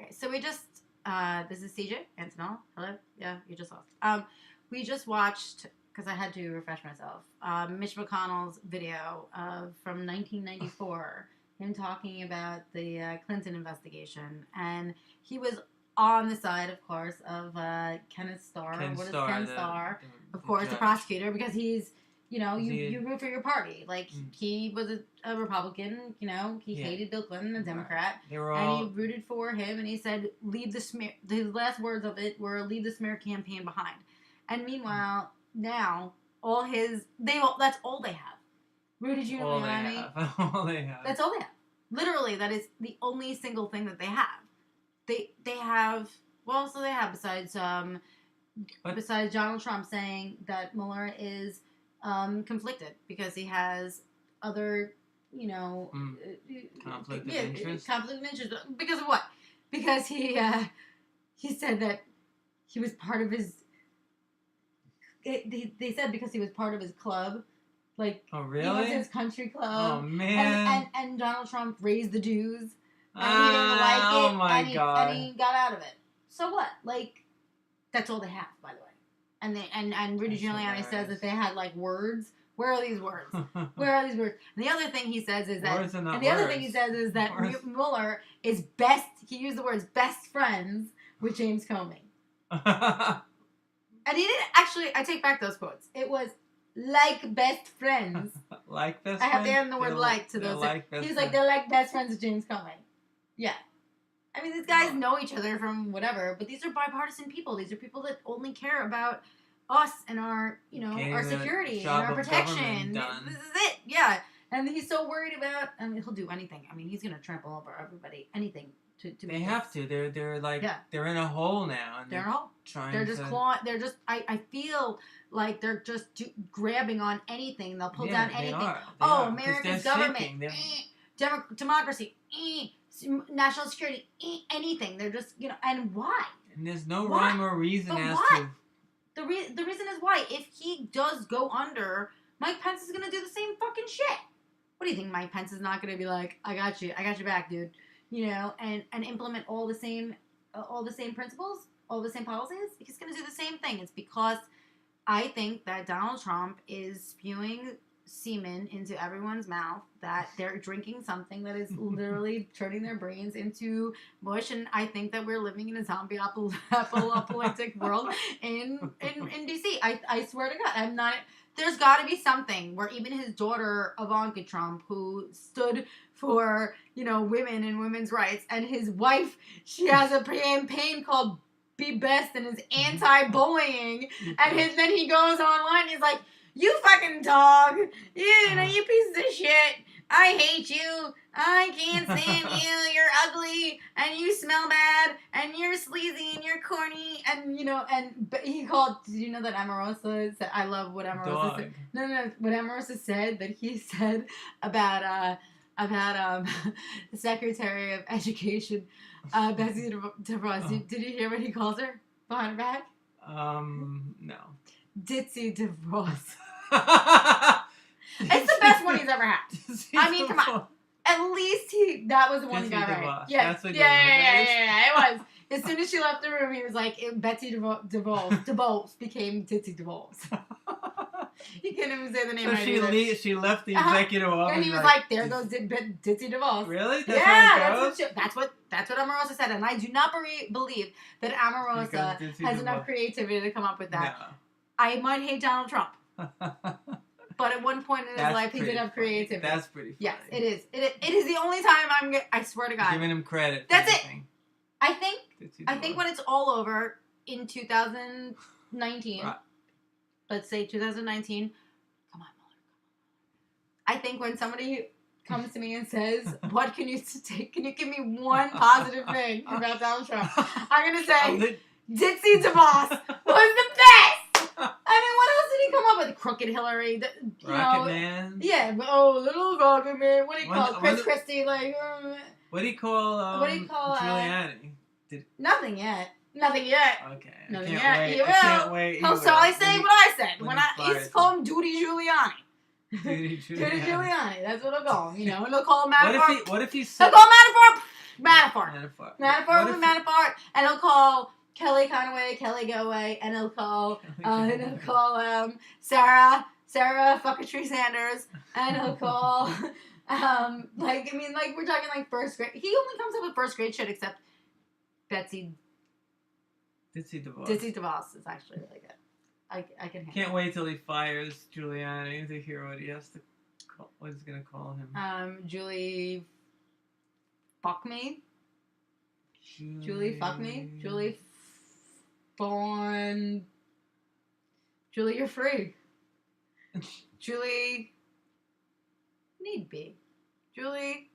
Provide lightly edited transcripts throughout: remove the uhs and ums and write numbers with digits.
Okay, so we just this is CJ Antonella. Hello, yeah, you just lost. We just watched because I had to refresh myself. Mitch McConnell's video from 1994, him talking about the Clinton investigation, and he was on the side, of course, of Kenneth Starr. Ken What is Starr, Ken the- Starr? the Of course, the judge. prosecutor, because he's you He- root for your party. Like he was a Republican. He Yeah. hated Bill Clinton, a Right. Democrat. They were And he all. rooted for him, and he said, "Leave the smear." His last words of it were, "Leave the smear campaign behind." And meanwhile, now that's all they have. Rudy All they Giuliani. have. All they have. That's all they have. Literally, that is the only single thing that they have. They have. What else do they have besides Donald Trump saying that Mueller is conflicted because he has other Conflict of interest? Conflict of interest. Because of what? Because he said that he was part of his. They said because he was part of his club, like Oh, he really? was his country club. Oh, man. And Donald Trump raised the dues, and he didn't like it, oh, my God. and he got out of it. So what? Like, that's all they have, by the way. And Rudy That's Giuliani hilarious. says that they had like words. Where are these words? Where are these words? And the other thing he says is that, Words are not and the other words. thing he says is that Words. Mueller is best. He used the words best friends with James Comey, and he didn't actually. I take back those quotes. It was like best friends. Like best I have to friend? add the word They're like to they're those. Like best He's like, friend. they're like best friends with James Comey. Yeah. I mean, these guys know each other from whatever, but these are bipartisan people. These are people that only care about us and our, Getting our the security and job our of protection. government done. This is it. Yeah. And he's so worried about, I mean, he'll do anything. I mean, he's going to trample over everybody, anything to They make have this. to. They're like, Yeah. they're in a hole now. And They're all. trying They're just to... clawing. They're just. I feel like they're just grabbing on anything. They'll pull down anything. They Oh, are, 'cause America's they're government, sinking. democracy, national security, anything. They're just, and why? And there's no Why? rhyme or reason But as why? to... The reason is why. If he does go under, Mike Pence is gonna do the same fucking shit. What do you think? Mike Pence is not gonna be like, I got your back, dude. And implement all the same principles, all the same policies. He's gonna do the same thing. It's because I think that Donald Trump is spewing semen into everyone's mouth, that they're drinking something that is literally turning their brains into mush, and I think that we're living in a zombie apocalyptic world in DC. I swear to God, I'm not. There's got to be something where even his daughter Ivanka Trump, who stood for women and women's rights, and his wife, she has a campaign called Be Best and is anti-bullying, and then he goes online and he's like, "You fucking dog, you piece of shit. I hate you. I can't stand you. You're ugly, and you smell bad, and you're sleazy, and you're corny, and But he called. Did you know that Omarosa said? I love what Omarosa said. No. What Omarosa said that he said about the Secretary of Education, Betsy DeVos. Did you hear what he calls her behind her back? No. Ditzy DeVos. It's the best one he's ever had. I mean, come on. At least that was the one he got right. DeVos. Yeah, That's what yeah, it was. As soon as she left the room, he was like, Betsy DeVos became Ditzy DeVos. He couldn't even say the name So right either. she left the executive office. And he was like, there goes Ditzy DeVos. Really? That's what Omarosa said, and I do not believe that Omarosa has enough creativity to come up with that. No. I might hate Donald Trump, but at one point in his life, he did have creativity. That's pretty funny. Yes, it is. It is the only time I swear to God. Giving him credit. That's it. Anything. I think when it's all over in 2019, Right. let's say 2019, come on, Mueller. I think when somebody comes to me and says, "What can you take? Can you give me one positive thing about Donald Trump?" I'm gonna say, Ditzy DeVos was the best. I mean, what else did he come up with? Crooked Hillary, Rocket Man. Yeah, little Rocket Man. What do you call Chris Christie? Like, what do you call? Giuliani? Nothing yet. Nothing yet. Okay. Nothing I yet. can't wait. He will. I can't wait. So I say what I said. when I he used to call him Duty Giuliani. Duty Giuliani. That's what I'll call him. And they'll call him Manafort. What if he They'll said? call him Manafort. Manafort. Manafort. Manafort will be Manafort, and he'll call Kelly Conway, Kelly Go Away, and he'll call Sarah Fuckatry Sanders, and he'll call we're talking like first grade. He only comes up with first grade shit except Betsy Ditsy DeVos. Ditsy DeVos is actually really good. I can handle Can't wait till he fires Giuliani to hear what he has to call, what he's gonna call him. Julie fuck me. Julie fuck me. Julie Fawn. Julie, you're free. Julie need be. Julie.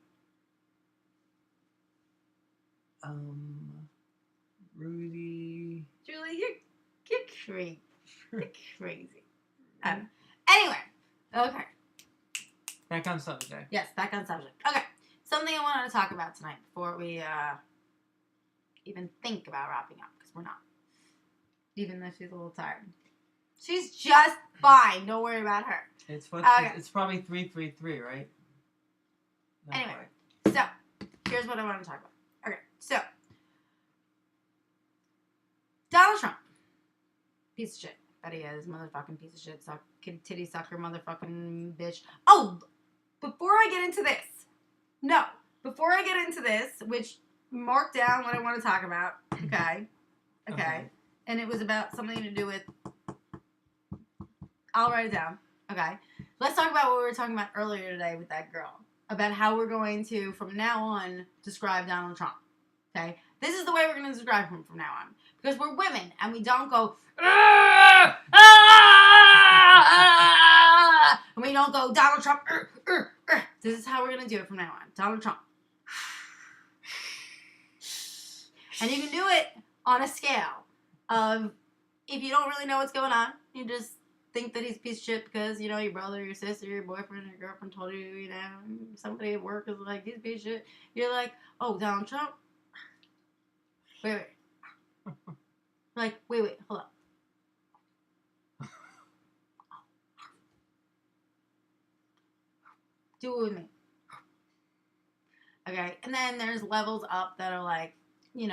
Rudy. Julie, you're crazy. You're crazy. Anyway. Okay. Back on subject. Yes, back on subject. Okay. Something I wanted to talk about tonight before we even think about wrapping up, because we're not. Even though she's a little tired. She's just fine. Don't worry about her. It's probably 333, right? Not anyway, quite. so here's what I want to talk about. Okay, so Donald Trump, piece of shit. That he is, motherfucking piece of shit, titty sucker, motherfucking bitch. Oh, before I get into this, which mark down what I want to talk about. Okay. And it was about something to do with. I'll write it down. Okay. Let's talk about what we were talking about earlier today with that girl. About how we're going to, from now on, describe Donald Trump. Okay? This is the way we're going to describe him from now on. Because we're women, and we don't go, and we don't go, Donald Trump, This is how we're going to do it from now on. Donald Trump. And you can do it on a scale of, if you don't really know what's going on, you just think that he's a piece of shit because, your brother, your sister, your boyfriend, your girlfriend told you, somebody at work is like, he's a piece of shit. You're like, oh, Donald Trump? Wait. Like, wait, hold up. Do it with me. Okay, and then there's levels up that are like, you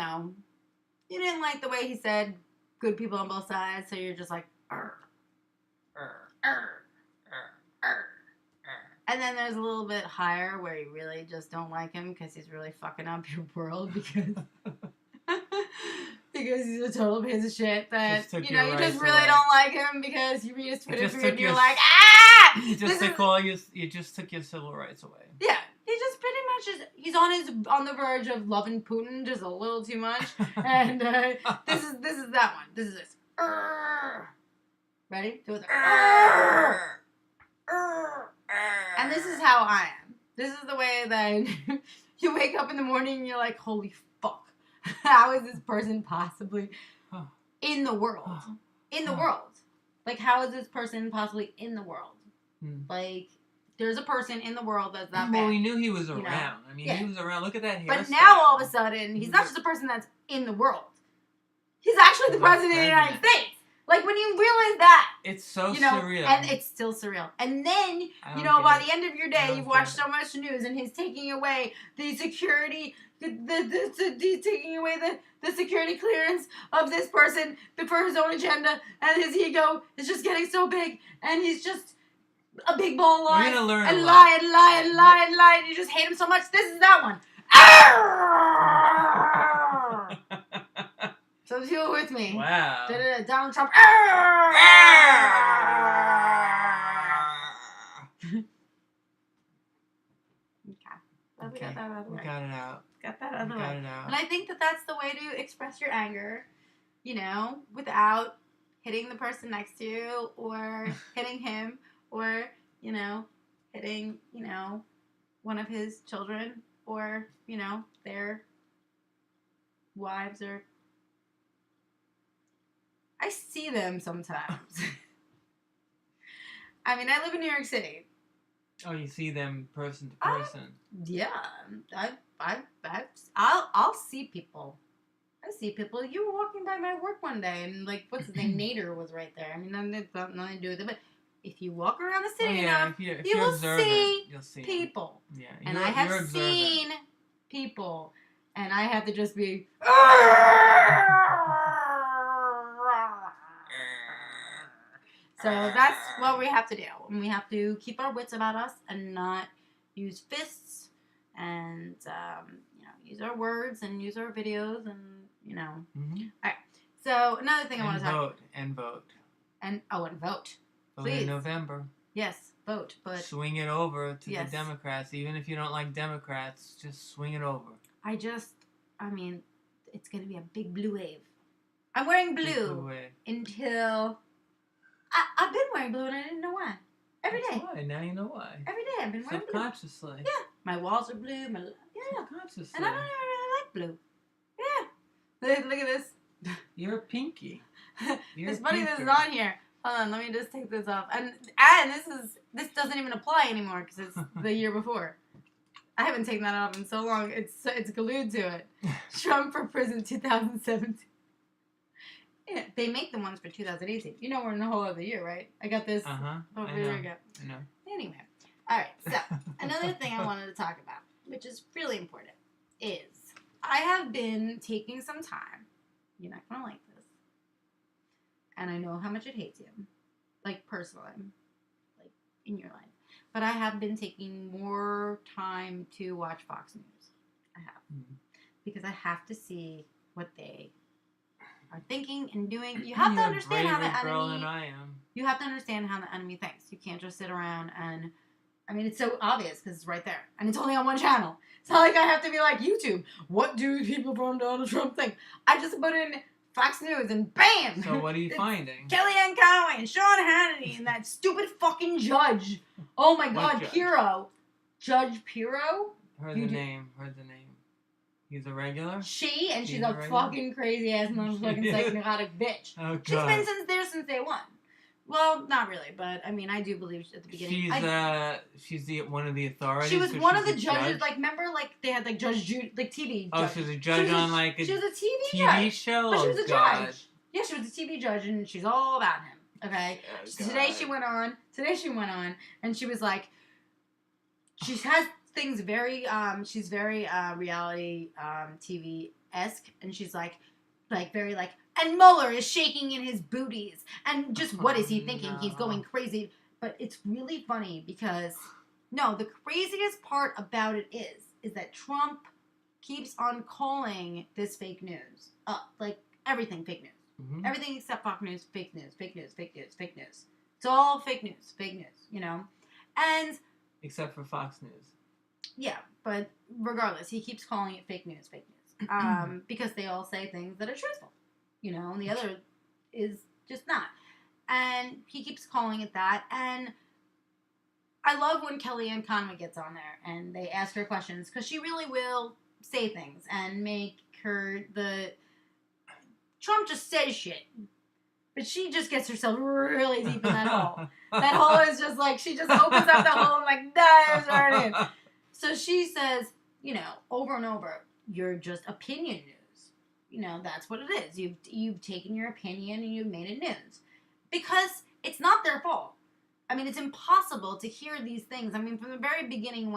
didn't like the way he said good people on both sides, so you're just like, And then there's a little bit higher where you really just don't like him because he's really fucking up your world because he's a total piece of shit that, you just really don't like him because you read his Twitter feed and you're like, You just took your civil rights away. Yeah. He just pretty much he's on the verge of loving Putin just a little too much. And this is that one. This is this. Ready? Do it. And this is how I am. This is the way that you wake up in the morning and you're like, holy fuck. How is this person possibly in the world? In the world. Like, how is this person possibly in the world? Like, there's a person in the world that's that bad. Well, we knew he was around. I mean, he was around. Look at that hairstyle. But now, all of a sudden, he's not just a person that's in the world. He's actually the president of the United States. Like, when you realize that. It's so surreal. And it's still surreal. And then, by the end of your day, you've watched so much news, and he's taking away the security, taking away the security clearance of this person for his own agenda, and his ego is just getting so big, and he's just a big ball of lies. We're gonna learn and lie, and you just hate him so much. This is that one. So do it with me. Wow. Donald Trump. We got that out of the way. We got it out. Got that out of the way. And I think that that's the way to express your anger, without hitting the person next to you or hitting him or, hitting, one of his children or, their wives or... I see them sometimes. I mean, I live in New York City. Oh, you see them person to person. Yeah, I'll see people. I see people. You were walking by my work one day, and what's his name? Nader was right there. I mean, it's got nothing to do with it, but if you walk around the city enough, if you will observe see you'll see people. Yeah, and I have seen people and I have to just be. So that's what we have to do. And we have to keep our wits about us and not use fists and, use our words and use our videos and, Mm-hmm. All right. So another thing I want to talk about. And vote. And vote. Vote Please. in November. Yes, vote. But swing it over to yes. the Democrats. Even if you don't like Democrats, just swing it over. It's going to be a big blue wave. I'm wearing blue until... I've been wearing blue and I didn't know why. Every day. Why? Now you know why. Every day I've been wearing blue. Subconsciously. Yeah. My walls are blue. Subconsciously. And I don't even really like blue. Yeah. Look at this. You're a pinky. It's funny this is on here. Hold on, let me just take this off. And this doesn't even apply anymore because it's the year before. I haven't taken that off in so long. It's glued to it. Trump for prison 2017. Yeah, they make the ones for 2018. You know we're in a whole other year, right? I got this over a year ago. I know. Anyway. All right. So, another thing I wanted to talk about, which is really important, is I have been taking some time. You're not going to like this. And I know how much it hates you. Like, personally. Like, in your life. But I have been taking more time to watch Fox News. I have. Mm-hmm. Because I have to see what they are thinking and doing. You have to understand how the enemy. Than I am. You have to understand how the enemy thinks. You can't just sit around and. I mean, it's so obvious because it's right there, and it's only on one channel. It's not like I have to be like YouTube. What do people from Donald Trump think? I just put in Fox News and bam. So what are you finding? Kellyanne Conway and Sean Hannity and that stupid fucking judge. Oh my God, Pirro. Judge Pirro. Heard the name. He's a regular? She's a fucking crazy ass motherfucking psychotic bitch. Oh, God. She's been since day one. Well, not really, but I mean, I do believe at the beginning. She's one of the authorities. She was one of the judges. Like, remember, like they had like Judge Judy, like TV. Oh, judge. she was a judge on like she was a TV judge. show. But she was a God. judge. Yeah, she was a TV judge, and she's all about him. Okay. Today she went on, and she was like, she has things very, she's very reality TV-esque, and she's like very like. And Mueller is shaking in his booties. And just what is he thinking? No. He's going crazy. But it's really funny because, no, the craziest part about it is that Trump keeps on calling this fake news. Like, everything fake news. Mm-hmm. Everything except Fox News, fake news, fake news, fake news, fake news. It's all fake news, you know? And... Except for Fox News. Yeah, but regardless, he keeps calling it fake news. Because they all say things that are truthful. You know, and the other is just not. And he keeps calling it that. And I love when Kellyanne Conway gets on there and they ask her questions because she really will say things and make her Trump just says shit. But she just gets herself really deep in that hole. That hole is just like, she just opens up the hole and like dives right in. So she says, over and over, you're just opinion news. That's what it is. You've taken your opinion and you've made it news. Because it's not their fault. I mean, it's impossible to hear these things. I mean, from the very beginning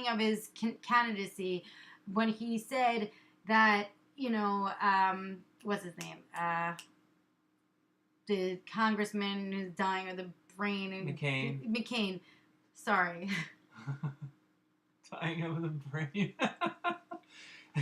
of his candidacy, when he said that, what's his name? The congressman who's dying of the brain. McCain. Sorry. Dying of the brain.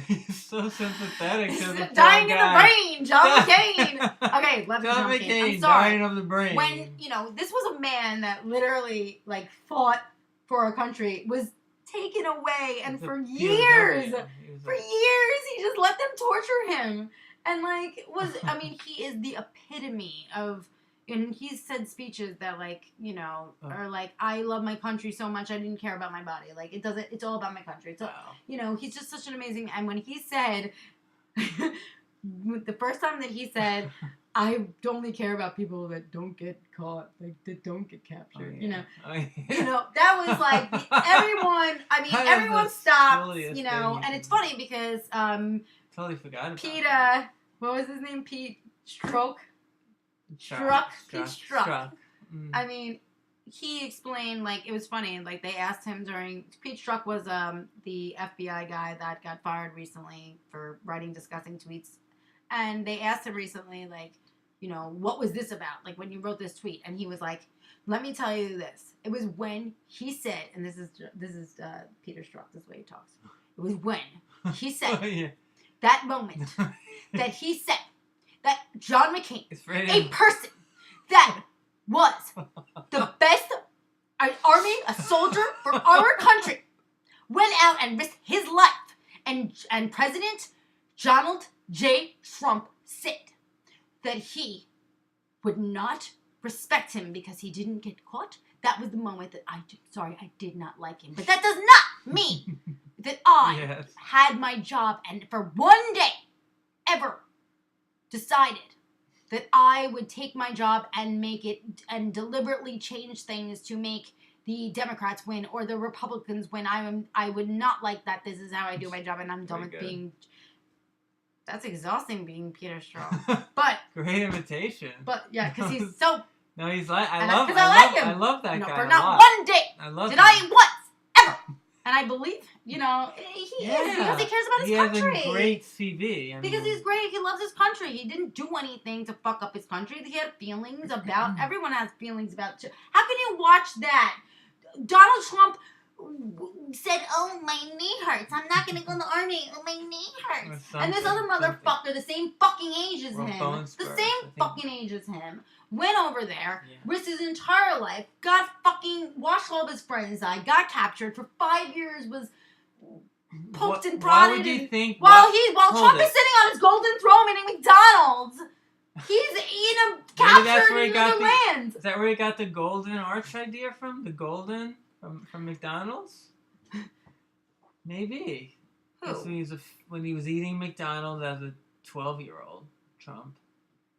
He's so sympathetic to the dying in the brain, John McCain. Okay, love John McCain. I'm sorry. Dying of the brain. When this was a man that literally fought for our country, was taken away, and for years, he just let them torture him, and he is the epitome of. And he's said speeches that, are like, I love my country so much, I didn't care about my body. Like, it's all about my country. It's all, he's just such an amazing, and when he said, the first time that he said, I only care about people that don't get caught, that don't get captured, that was like, everyone stopped, and it's funny because, totally forgot about Pete, what was his name? Pete Strzok? Struck. Mm. I mean, he explained, like, it was funny, like, they asked him during, Pete Strzok was the FBI guy that got fired recently for writing disgusting tweets, and they asked him recently, like, you know, what was this about, like, when you wrote this tweet, and he was like, let me tell you this, it was when he said, and this is Peter Strzok, this is the way he talks, it was when he said, Yeah. that moment, that he said, that John McCain, a person that was the best army, a soldier for our country, went out and risked his life. And President Donald J. Trump said that he would not respect him because he didn't get caught. That was the moment that I did not like him. But that does not mean that I had my job and for one day ever decided that I would take my job and make it and deliberately change things to make the Democrats win or the Republicans win. I would not like that. This is how I do my job, and I'm done with being. That's exhausting being Peter Strzok. But great imitation. But yeah, because he's so. No, he's like I love that guy. For not one day did I once ever. And I believe, you know, he is because he cares about his country. He has a great CV. Because he's great. He loves his country. He didn't do anything to fuck up his country. He had feelings about, everyone has feelings about, how can you watch that? Donald Trump said, oh, my knee hurts. I'm not going to go in the army. Oh, my knee hurts. And this other motherfucker, the same fucking age as him, the same fucking age as him, went over there, risked his entire life, got fucking, watched all of his friends die, got captured for 5 years, was poked and prodded. Why would you think? While Trump is sitting on his golden throne eating McDonald's, he's captured in other lands. Is that where he got the golden arch idea from? The golden from McDonald's? Maybe. Who? When he was eating McDonald's as a 12-year-old, Trump.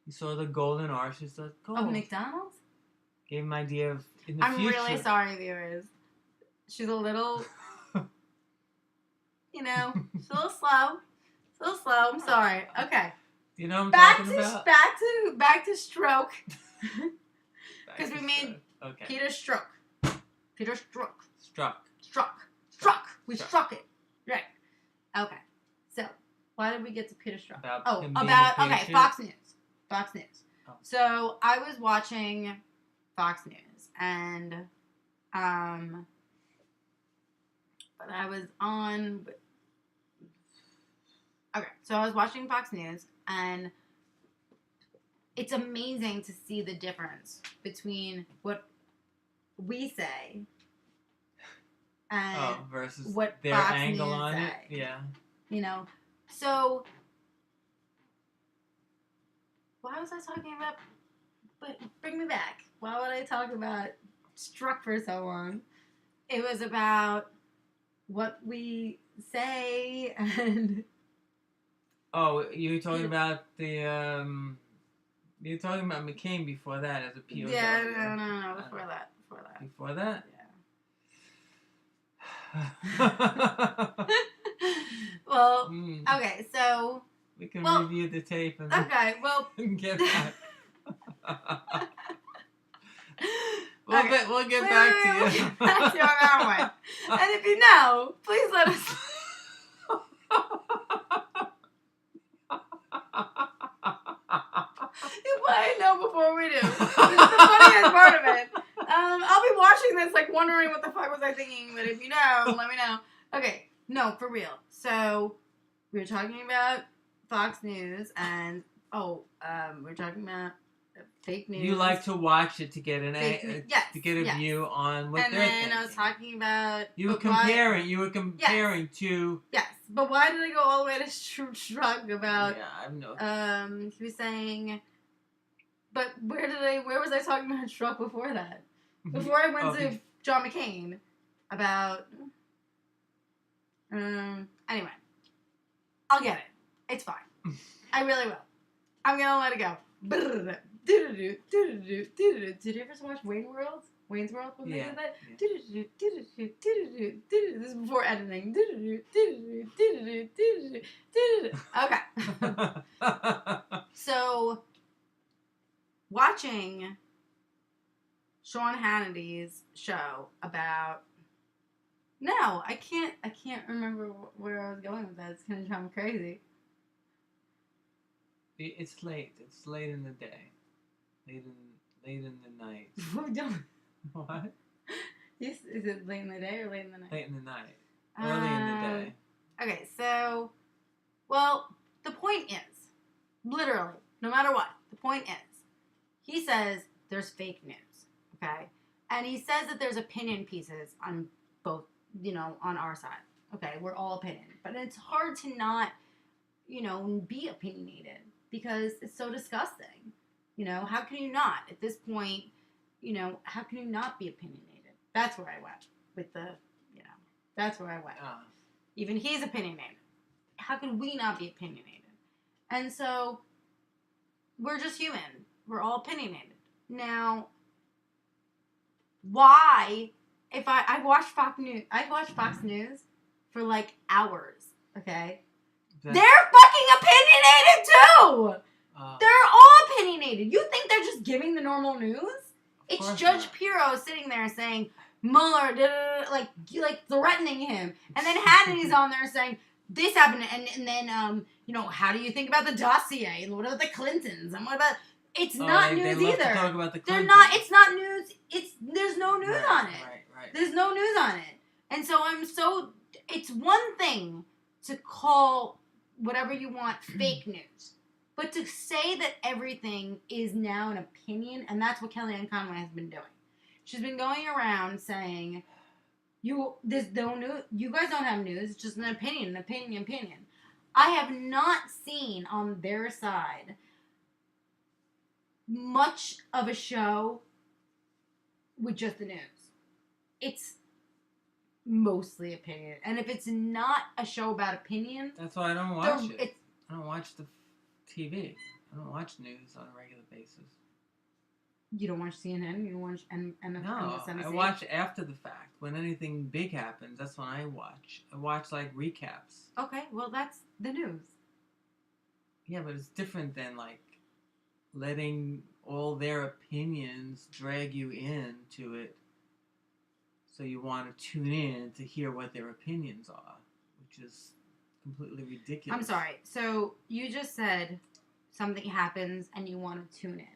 He saw the golden arches of gold. Of McDonald's? Gave him an idea of in the future. I'm really sorry, viewers. She's a little, you know, she's a little slow. I'm sorry. Okay. You know what I'm talking about? Back to stroke. Because we made Peter Strzok. Peter Strzok. Struck. We struck it. Right. Okay. So, why did we get to Peter Strzok? Fox News. Fox News. Oh. So I was watching Fox News, and but I was on. Okay, so I was watching Fox News, and it's amazing to see the difference between what we say and versus what their Fox angle News on say. it. Yeah. You know, so. Why was I talking about? But bring me back. Why would I talk about Struck for so long? It was about what we say and. Oh, you were talking about the you were talking about McCain before that as a POW. Yeah, no, before that. Before that? Yeah. Well, okay, so. We can review the tape and get back. We'll get back to you. We'll get back to you on that one. And if you know, please let us You want to know before we do. This is the funniest part of it. I'll be watching this like wondering what the fuck was I thinking, but if you know, let me know. Okay, no, for real. So, we were talking about Fox News, and we're talking about fake news. You like to watch it to get to get a view on what they're thinking. And then I was talking about You were comparing to but why did I go all the way to Strzok about? Yeah, I have no. He was saying, but where was I talking about Strzok before that? Before I went to John McCain about. Anyway, I'll get it. It's fine. I really will. I'm gonna let it go. Did you ever watch Wayne's World? Wayne's World when they did that? This is before editing. Okay. So, watching Sean Hannity's show about. No, I can't. I can't remember where I was going with that. It's gonna drive me crazy. It's late. It's late in the day. Late in the night. What? Is it late in the day or late in the night? Late in the night. Early in the day. Okay, so, well, the point is, literally, no matter what, the point is, he says there's fake news, okay? And he says that there's opinion pieces on both, on our side. Okay, we're all opinion. But it's hard to not, be opinionated because it's so disgusting. How can you not? At this point, how can you not be opinionated? That's where I went with the, that's where I went. Even he's opinionated. How can we not be opinionated? And so, we're just human. We're all opinionated. Now, why, if I watch Fox News for like hours, okay? They're fucking opinionated too! They're all opinionated. You think they're just giving the normal news? It's Judge Pirro sitting there saying, Mueller, like threatening him. And then Hannity's on there saying, this happened, and then, how do you think about the dossier? And what about the Clintons? And what about... It's not news they love either. To talk about the They're Clintons. not, it's not news. There's no news on it. Right. There's no news on it. And so it's one thing to call whatever you want fake news. But to say that everything is now an opinion, and that's what Kellyanne Conway has been doing. She's been going around saying, there's no news, you guys don't have news, it's just an opinion. I have not seen on their side much of a show with just the news. It's mostly opinion. And if it's not a show about opinion... That's why I don't watch it. I don't watch the TV. I don't watch news on a regular basis. You don't watch CNN? You don't watch MSNBC? No, I watch after the fact. When anything big happens, that's when I watch. I watch, like, recaps. Okay, well, that's the news. Yeah, but it's different than, like, letting all their opinions drag you into it so you want to tune in to hear what their opinions are, which is completely ridiculous. I'm sorry. So you just said something happens and you want to tune in.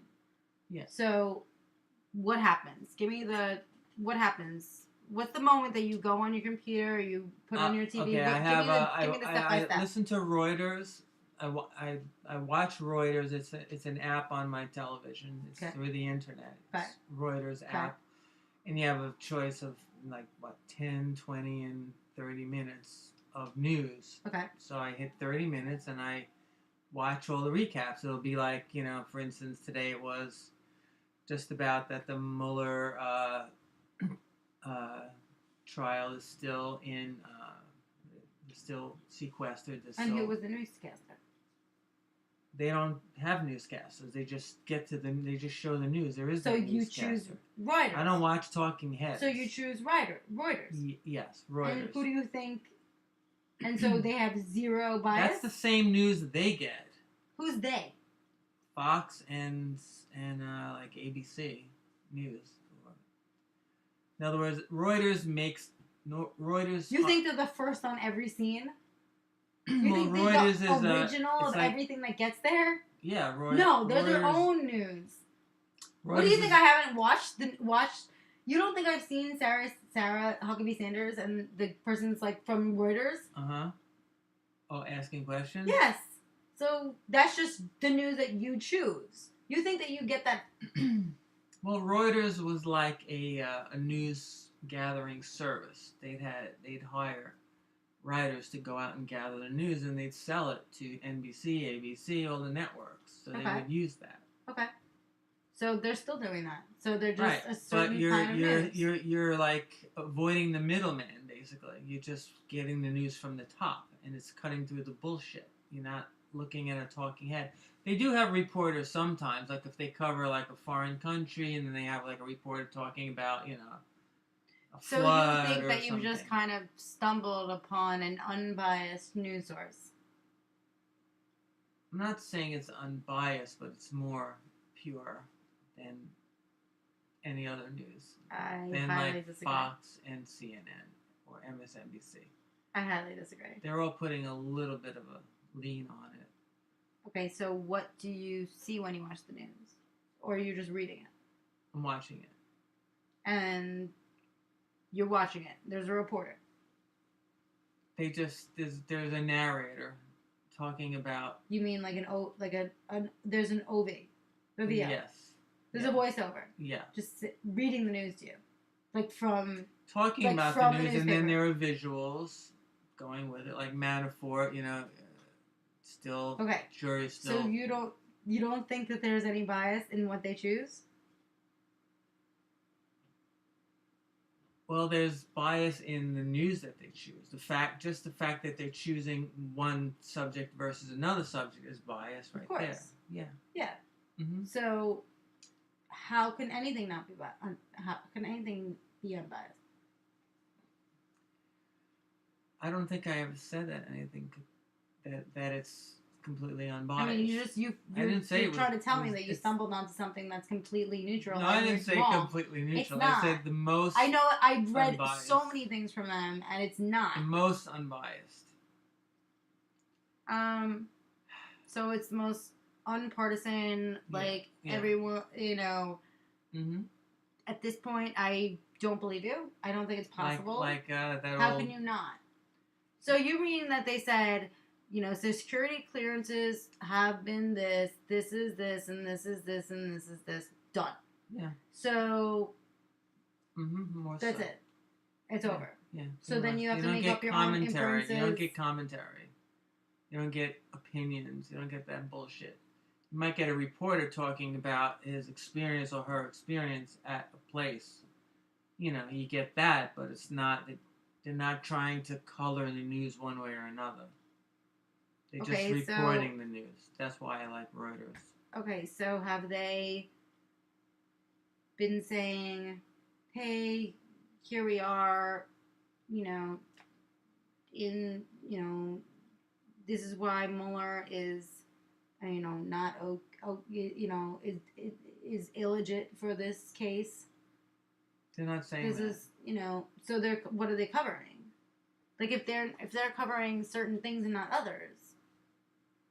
Yeah. So what happens? What happens? What's the moment that you go on your computer, you put on your TV? Okay, give me the step by step. I listen to Reuters. I watch Reuters. It's an app on my television. It's through the internet. It's Reuters app. And you have a choice of 10, 20, and 30 minutes of news. Okay. So I hit 30 minutes and I watch all the recaps. It'll be like, for instance, today it was just about that the Mueller trial is still still sequestered. And who was the newscaster? They don't have newscasters. They just they just show the news. There is no newscaster. So you choose Reuters. I don't watch Talking Heads. So you choose Reuters. Yes, Reuters. And who do you think? And so they have zero bias? That's the same news that they get. Who's they? Fox and like ABC News. In other words, Reuters makes Reuters. You think they're the first on every scene? You think Reuters they're the original of everything that gets there? Yeah, Reuters. No, they're their own news. Reuters, what do you think? I haven't watched? You don't think I've seen Sarah Huckabee Sanders and the person's from Reuters? Oh, asking questions? Yes. So that's just the news that you choose. You think that you get that? Well, Reuters was like a news gathering service. They'd hire writers to go out and gather the news, and they'd sell it to NBC, ABC, all the networks. So they would use that. Okay. So they're still doing that. So they're just a certain kind of news. You're like avoiding the middleman, basically. You're just getting the news from the top, and it's cutting through the bullshit. You're not looking at a talking head. They do have reporters sometimes, like if they cover like a foreign country, and then they have like a reporter talking about, a so flood you think that something. you've just kind of stumbled upon an unbiased news source? I'm not saying it's unbiased, but it's more pure than any other news than like disagree. Fox and CNN or MSNBC. I highly disagree. They're all putting a little bit of a lean on it. Okay, so what do you see when you watch the news? Or are you just reading it? I'm watching it. And you're watching it. There's a reporter. There's a narrator talking about. You mean like there's an OV? Yes. There's a voiceover. Yeah. Just reading the news to you. Like from... Talking about the news, and then there are visuals going with it, like Manafort, still... Okay. Jury still... So you don't think that there's any bias in what they choose? Well, there's bias in the news that they choose. The fact that they're choosing one subject versus another subject is bias right there. Of course. Yeah. Yeah. Mm-hmm. So, how can anything not be biased? How can anything be unbiased? I don't think I ever said that anything that it's completely unbiased. I mean, you're trying to tell me that you stumbled onto something that's completely neutral. No, I didn't say completely neutral. It's not. I said the most. I know. I've read unbiased. So many things from them, and it's not the most unbiased. So it's the most unpartisan. Everyone, Mm-hmm. At this point, I don't believe you. I don't think it's possible. How can you not? So you mean that they said, so security clearances have been this is this, and this is this, and this is this. Done. Yeah. So more that's so. it. It's over. Yeah. So then you have to make up your own inferences. You don't get commentary. You don't get opinions. You don't get that bullshit. You might get a reporter talking about his experience or her experience at a place. You get that, but it's not... They're not trying to color the news one way or another. They're just reporting the news. That's why I like Reuters. Okay, so have they been saying, hey, here we are, this is why Mueller is, not, is illegit for this case? They're not saying this that. Is, so what are they covering? Like if they're covering certain things and not others,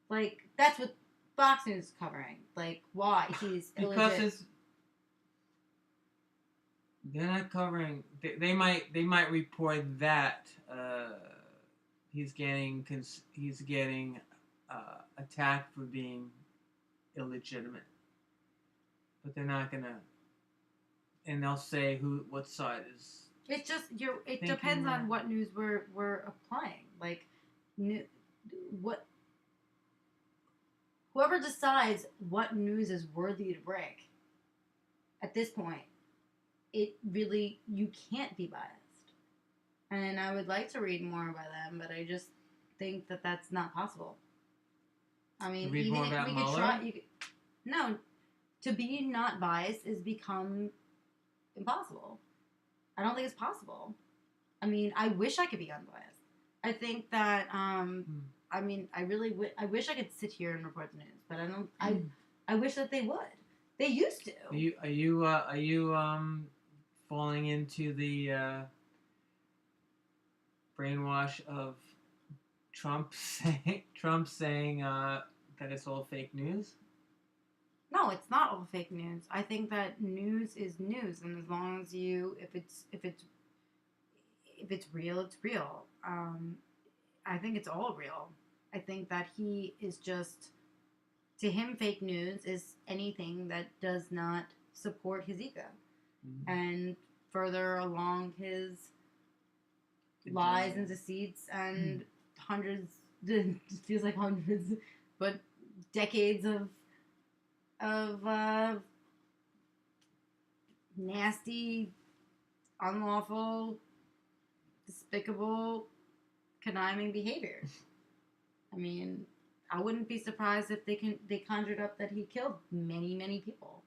like that's what Fox News is covering. Like why he's illegit. Because they're not covering. They might report that he's getting attacked for being illegitimate, but they're not gonna. And they'll say what side is. It's just it depends on what news we're applying. Like, whoever decides what news is worthy to break. At this point, you can't be biased. And I would like to read more by them, but I just think that that's not possible. I mean, read even more if about we Mueller? could try, no, to be not biased is become impossible. I don't think it's possible. I mean, I wish I could be unbiased. I think that, I mean, I wish I could sit here and report the news, but I don't, I wish that they would. They used to. Are you falling into the brainwash of Trump saying that it's all fake news? No, it's not all fake news. I think that news is news, and as long as if it's real, it's real. I think it's all real. I think that he is just, to him, fake news is anything that does not support his ego, and further along his lies and deceits and hundreds. It feels like hundreds, but decades of nasty, unlawful, despicable, conniving behavior. I mean, I wouldn't be surprised if they conjured up that he killed many, many people.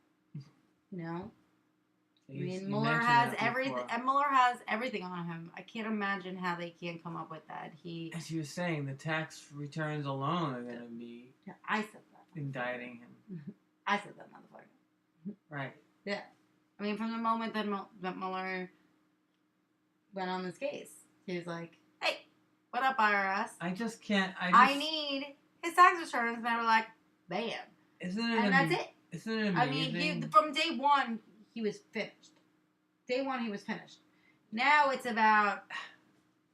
I mean, Mueller has everything. Mueller has everything on him. I can't imagine how they can't come up with that. As you were saying, the tax returns alone are going to be. I said that. Indicting him. I said that, motherfucker. Right. Yeah. I I mean, from the moment that Mueller went on this case, he was like, "Hey, what up, IRS? I just can't. I need his tax returns," and they were like, "Bam." That's it. Isn't it amazing? I mean, from day one, he was finished. Day one, he was finished. Now it's about...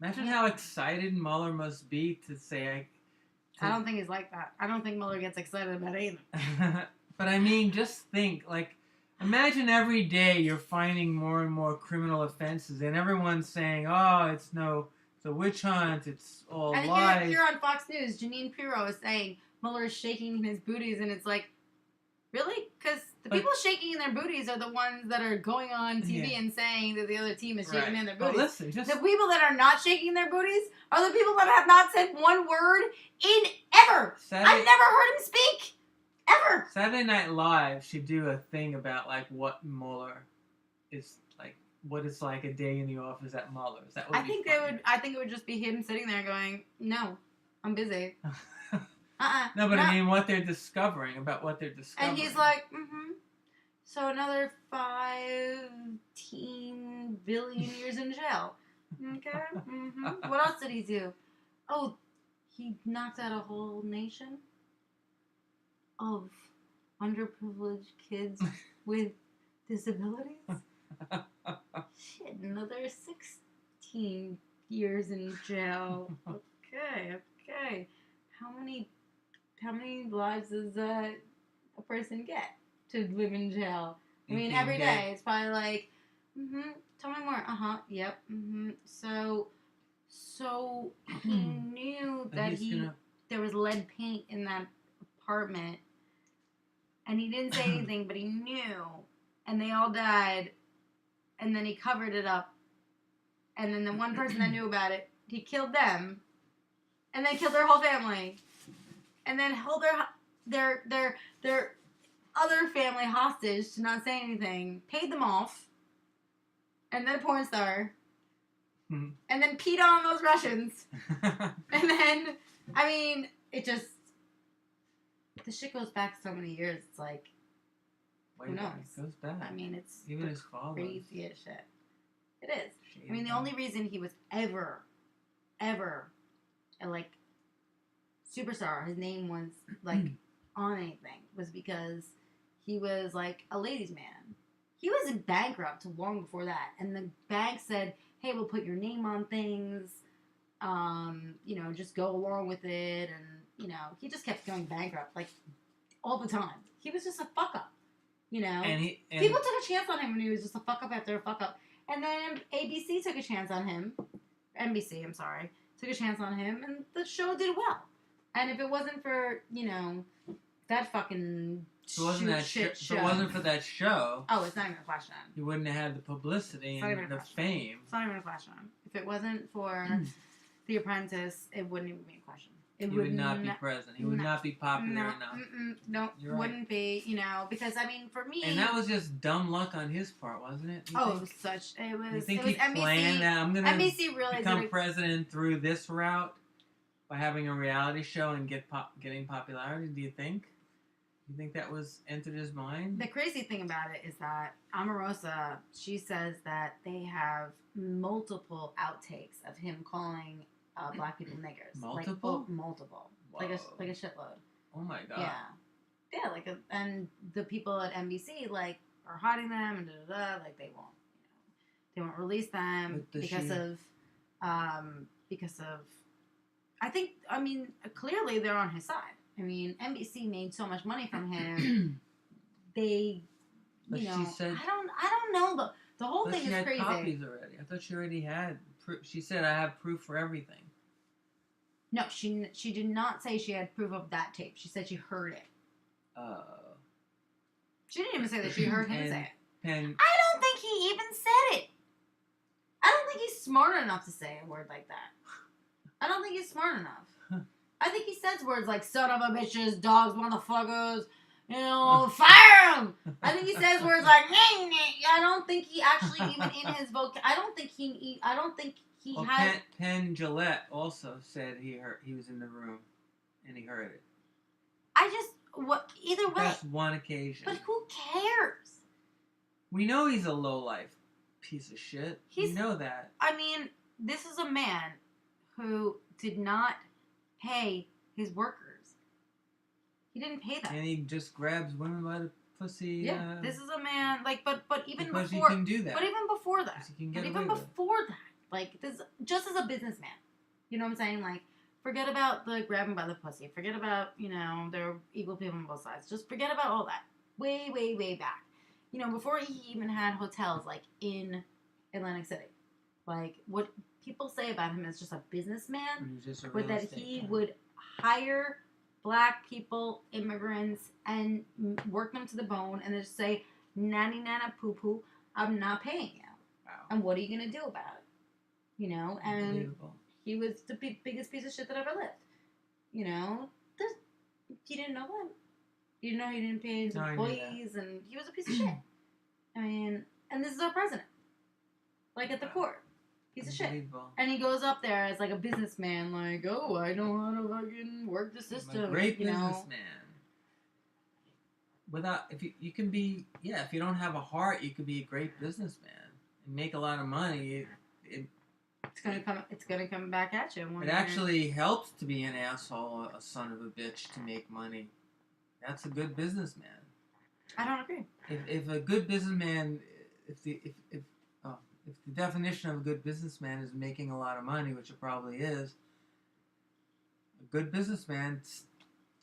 Imagine how excited Mueller must be to say... I don't think he's like that. I don't think Mueller gets excited about anything. But I mean, just think, like, imagine every day you're finding more and more criminal offenses, and everyone's saying, "Oh, it's a witch hunt, it's all lies." And here on Fox News, Jeanine Pirro is saying Mueller is shaking in his booties, and it's like, really? Because the people shaking in their booties are the ones that are going on TV and saying that the other team is shaking in their booties. But listen, the people that are not shaking their booties are the people that have not said one word in ever. I've never heard him speak. Ever. Saturday Night Live should do a thing about, like, what Mueller is, like, what it's like a day in the office at Mueller's. That would I think it would just be him sitting there going, "No, I'm busy." No, but I mean, what they're discovering. And he's like, so another 15 billion years in jail. Okay. What else did he do? Oh, he knocked out a whole nation of underprivileged kids with disabilities. Shit, another 16 years in jail. Okay. How many lives does a person get to live in jail? I mean, every day it's probably like, tell me more. Yep. So he knew that there was lead paint in that apartment, and he didn't say anything, but he knew, and they all died, and then he covered it up, and then the one person that knew about it, he killed them, and then killed their whole family. And then held their other family hostage to not say anything, paid them off, and then a porn star, and then peed on those Russians, and then, I mean, it just, the shit goes back so many years. It's like, who knows? It goes back. I mean, it's even his father. Craziest shit. It is. I mean, the only reason he was ever, like, superstar, his name was, like, on anything, was because he was, like, a ladies' man. He was bankrupt long before that, and the bank said, "Hey, we'll put your name on things, just go along with it," and, he just kept going bankrupt, like, all the time. He was just a fuck-up, And people took a chance on him when he was just a fuck-up after a fuck-up, and then ABC took a chance on him, NBC, I'm sorry, took a chance on him, and the show did well. And if it wasn't for, that fucking shit show. If it wasn't for that show... Oh, it's not even a question. You wouldn't have had the publicity and the fame. It's not even a question. If it wasn't for The Apprentice, it wouldn't even be a question. He would not be president. He would not be popular enough. Wouldn't be, because, I mean, for me... And that was just dumb luck on his part, wasn't it? It was such... You think he planned that? I'm going to become president through this route? By having a reality show and getting popularity, do you think? You think that entered his mind? The crazy thing about it is that Omarosa, she says that they have multiple outtakes of him calling black people niggers. Multiple? Multiple. Whoa. Like a shitload. Oh my god. Yeah, and the people at NBC, like, are hiding them and like, they won't release them because of I mean, clearly they're on his side. I mean, NBC made so much money from him. She said, I don't know. The whole thing is crazy. She had copies already. I thought she already had. She said, "I have proof for everything." No, she did not say she had proof of that tape. She said she heard it. She didn't even say that she heard him say it. I don't think he even said it. I don't think he's smart enough to say a word like that. I don't think he's smart enough. I think he says words like "son of a bitches," "dogs," "motherfuckers," "fire him." I think he says words like "nee, nee." I don't think he actually even in his I don't think he had. Penn Jillette also said he was in the room and he heard it. Either way. That's one occasion. But who cares? We know he's a low-life piece of shit. We know that. I mean, this is a man who did not pay his workers. He didn't pay them. And he just grabs women by the pussy. Yeah, this is a man, like, but even because before... he can do that. But even before that. He can get even away before that. Like, this, just as a businessman. You know what I'm saying? Like, forget about the grabbing by the pussy. Forget about, there are equal people on both sides. Just forget about all that. Way, way, way back. Before he even had hotels, like, in Atlantic City. Like, what people say about him is just a businessman. But that he would hire black people, immigrants, and work them to the bone, and then just say, nanny nana poo poo, I'm not paying you. Wow. And what are you going to do about it? And he was the biggest piece of shit that ever lived. You didn't know that. You didn't know he didn't pay his employees, and he was a piece of shit. I mean, and this is our president. Like, at the court. Piece of shit. And he goes up there as, like, a businessman, like, oh, I know how to fucking work the system. I'm a great businessman. If you don't have a heart, you could be a great businessman and make a lot of money. It's gonna come back at you. It actually helps to be an asshole, a son of a bitch, to make money. That's a good businessman. I don't agree. If a good businessman, if the definition of a good businessman is making a lot of money, which it probably is, a good businessman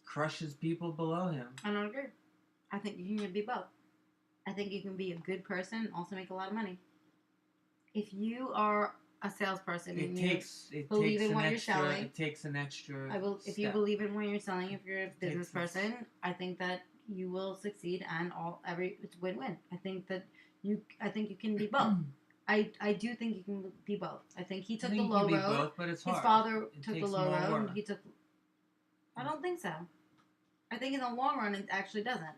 crushes people below him. I don't agree. I think you can be both. I think you can be a good person and also make a lot of money. If you are a salesperson and you believe in what you're selling, it takes an extra. If you believe in what you're selling, if you're a business person, I think that you will succeed, and it's win-win. I think you can be both. I do think you can be both. I think he took the low road. Both, but it's hard. His father took the low road, and he took. I don't think so. I think in the long run, it actually doesn't.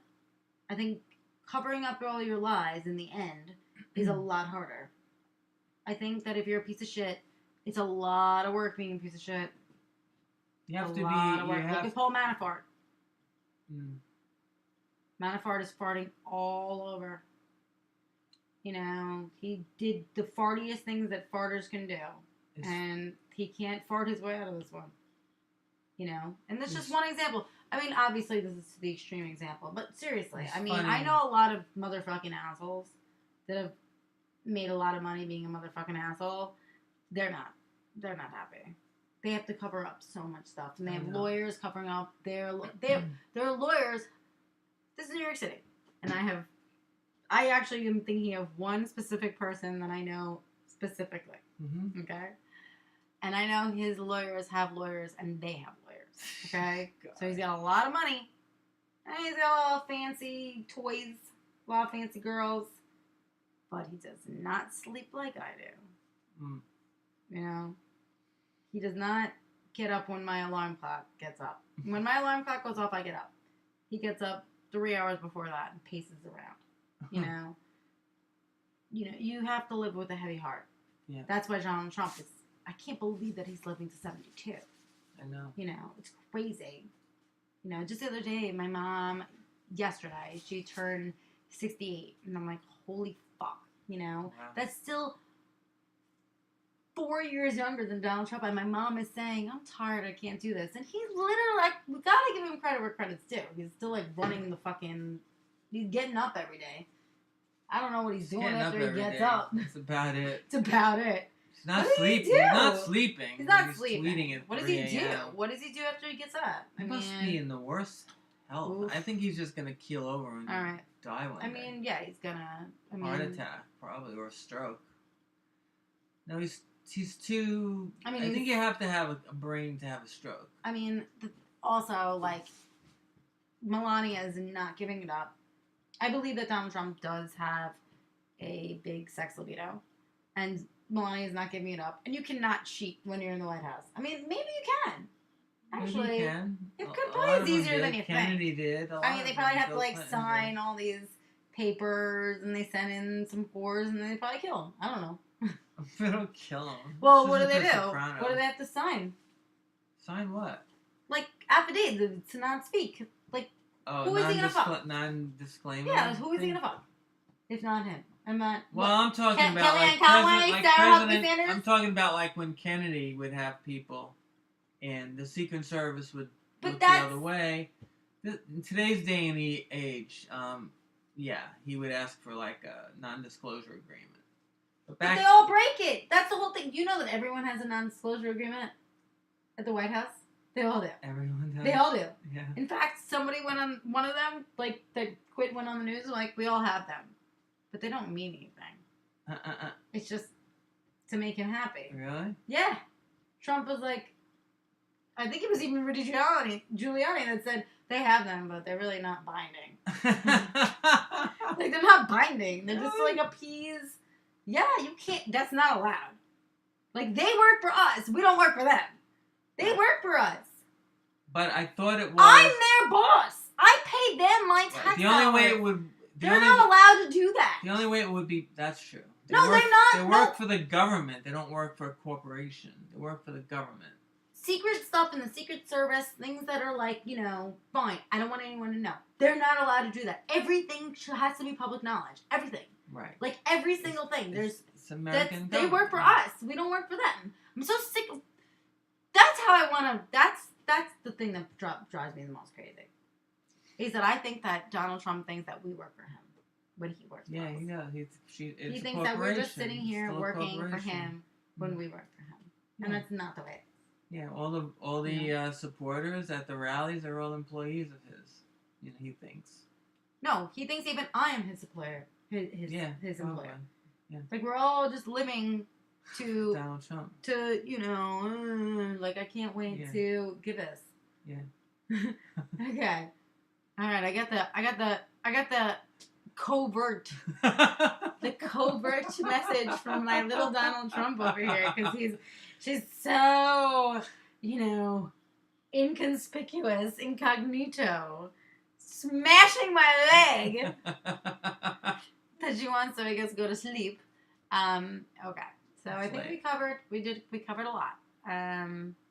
I think covering up all your lies in the end is a lot harder. I think that if you're a piece of shit, it's a lot of work being a piece of shit. You have to be. Look at Paul Manafort. Manafort is farting all over. He did the fartiest things that farters can do. And he can't fart his way out of this one. And that's just one example. I mean, obviously, this is the extreme example. But seriously, funny. I know a lot of motherfucking assholes that have made a lot of money being a motherfucking asshole. They're not happy. They have to cover up so much stuff. And they have lawyers covering up their lawyers. This is New York City. And I actually am thinking of one specific person that I know specifically. Mm-hmm. Okay? And I know his lawyers have lawyers and they have lawyers. Okay? So he's got a lot of money. And he's got a lot of fancy toys, a lot of fancy girls. But he does not sleep like I do. He does not get up when my alarm clock gets up. When my alarm clock goes off, I get up. He gets up 3 hours before that and paces around. You have to live with a heavy heart. Yeah. That's why Donald Trump is. I can't believe that he's living to 72. I know. It's crazy. Just the other day, my mom, yesterday, she turned 68, and I'm like, holy fuck. Wow. That's still 4 years younger than Donald Trump, and my mom is saying, I'm tired, I can't do this. And he's literally, we gotta give him credit where credit's due. He's still, running the fucking, he's getting up every day. I don't know what he's doing after he gets up. That's about it. It's about it. He's not sleeping. He's not sleeping. He's not sleeping. Tweeting at what does he do? What does he do after he gets up? He must be in the worst health. Oof. I think he's just gonna keel over and die one day. Yeah, he's gonna. Heart attack, probably, or a stroke. No, he's too. I think you have to have a brain to have a stroke. Also, Melania is not giving it up. I believe that Donald Trump does have a big sex libido, and Melania is not giving it up. And you cannot cheat when you're in the White House. Maybe you can. Actually, maybe you can. It could probably be easier than you think. Kennedy did. They probably have to sign all these papers, and they send in some whores, and they probably kill him. I don't know. They don't kill him. Well, what do they do? Soprano. What do they have to sign? Sign what? Affidavit to not speak. Who is he gonna fuck? Non-disclaimer. Yeah, who is he gonna fuck? if not him? I'm talking about Kellyanne like Conway, President, Sarah Huckabee Sanders? I'm talking about like when Kennedy would have people, and the Secret Service would look the other way. In today's day and age, he would ask for like a non-disclosure agreement. But they all break it. That's the whole thing. You know that everyone has a non-disclosure agreement at the White House? They all do. Everyone does. They all do. Yeah. In fact, somebody went on, one of them, like, that quit went on the news, like, we all have them. But they don't mean anything. It's just to make him happy. Really? Yeah. Trump was like, I think it was even Rudy Giuliani that said, they have them, but they're really not binding. Like, they're not binding. They're just, like, appease. Yeah, you can't. That's not allowed. Like, they work for us. We don't work for them. They work for us. But I thought it was. I'm their boss. I pay them my tax The only way dollars. it would. They're not allowed to do that. The only way it would be. That's true. They're not. They work for the government. They don't work for a corporation. They work for the government. Secret stuff in the Secret Service, things that are like, fine. I don't want anyone to know. They're not allowed to do that. Everything has to be public knowledge. Everything. Right. Like, every single thing. It's American government. They work for us. We don't work for them. I'm so sick of... That's how I want to... That's the thing that drives me the most crazy. Is that I think that Donald Trump thinks that we work for him when he works for us. Yeah, he does. He thinks that we're just sitting here working for him when we work for him. And that's not the way it is. Yeah, all the supporters at the rallies are all employees of his. He thinks. No, he thinks even I am his employer. His employer. Yeah. Like, we're all just living to Donald Trump. To like, I can't wait to give this. Yeah. Okay. All right. I got the covert message from my little Donald Trump over here because she's so inconspicuous, incognito, smashing my leg that she wants so I guess go to sleep. Okay. So I think we covered a lot.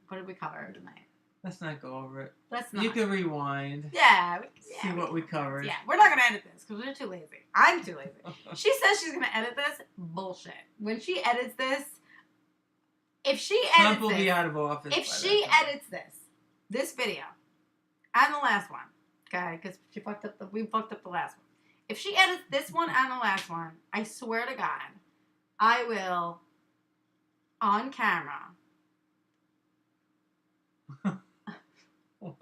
What did we cover tonight? Let's not go over it. Let's not. You can rewind. Yeah. See what we covered. Yeah, we're not going to edit this because we're too lazy. I'm too lazy. She says she's going to edit this. Bullshit. When she edits this, Trump will be out of office. If she edits this video, and the last one, okay, because we fucked up the last one. If she edits this one and the last one, I swear to God, I will, on camera. What?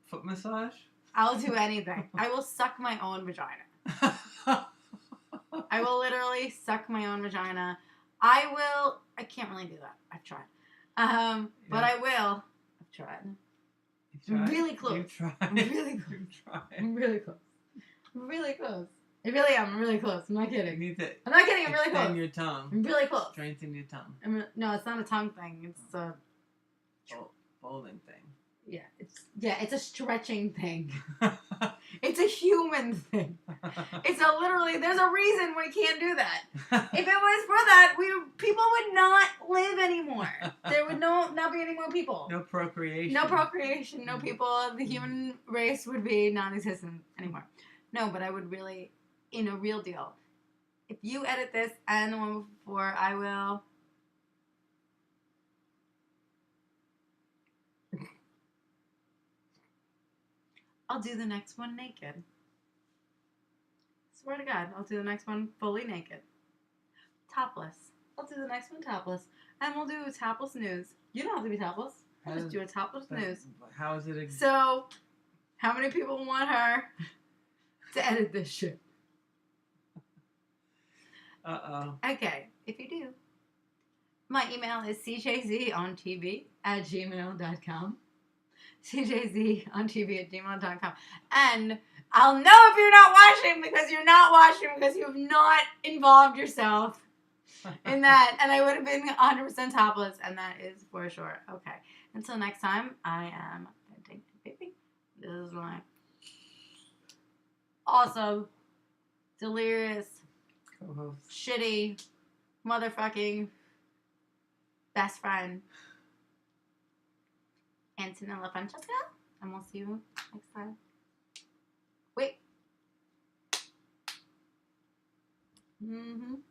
Foot massage? I'll do anything. I will suck my own vagina. I will literally suck my own vagina. I can't really do that. I've tried. But I will. I've tried. I'm really close. You've tried. I'm really close. You've tried. I'm really close. I'm really close. I really am. I'm really close. I'm not kidding. You need to I'm not kidding. I'm really close. Extend your tongue. I'm really close. Strengthen your tongue. No, it's not a tongue thing. It's a folding thing. It's a stretching thing. It's a human thing. It's literally, there's a reason we can't do that. If it was for that, people would not live anymore. There would not be any more people. No procreation. No procreation, no people. The human race would be non-existent anymore. No, but I would really, in a real deal, if you edit this and the one before, I will... I'll do the next one naked. Swear to God, I'll do the next one fully naked. Topless. I'll do the next one topless. And we'll do topless news. You don't have to be topless. I'll just do a topless news. How is it? So, how many people want her to edit this shit? Uh-oh. Okay, if you do, my email is cjzontv@gmail.com. cjzontv@gmail.com. And I'll know if you're not watching because you're not watching because you've not involved yourself in that. And I would have been 100% topless, and that is for sure. Okay. Until next time, I am venting and vaping. This is my awesome, delirious, co-host, shitty, motherfucking best friend, Antonella Francesca, and we'll see you next time. Wait. Mm-hmm.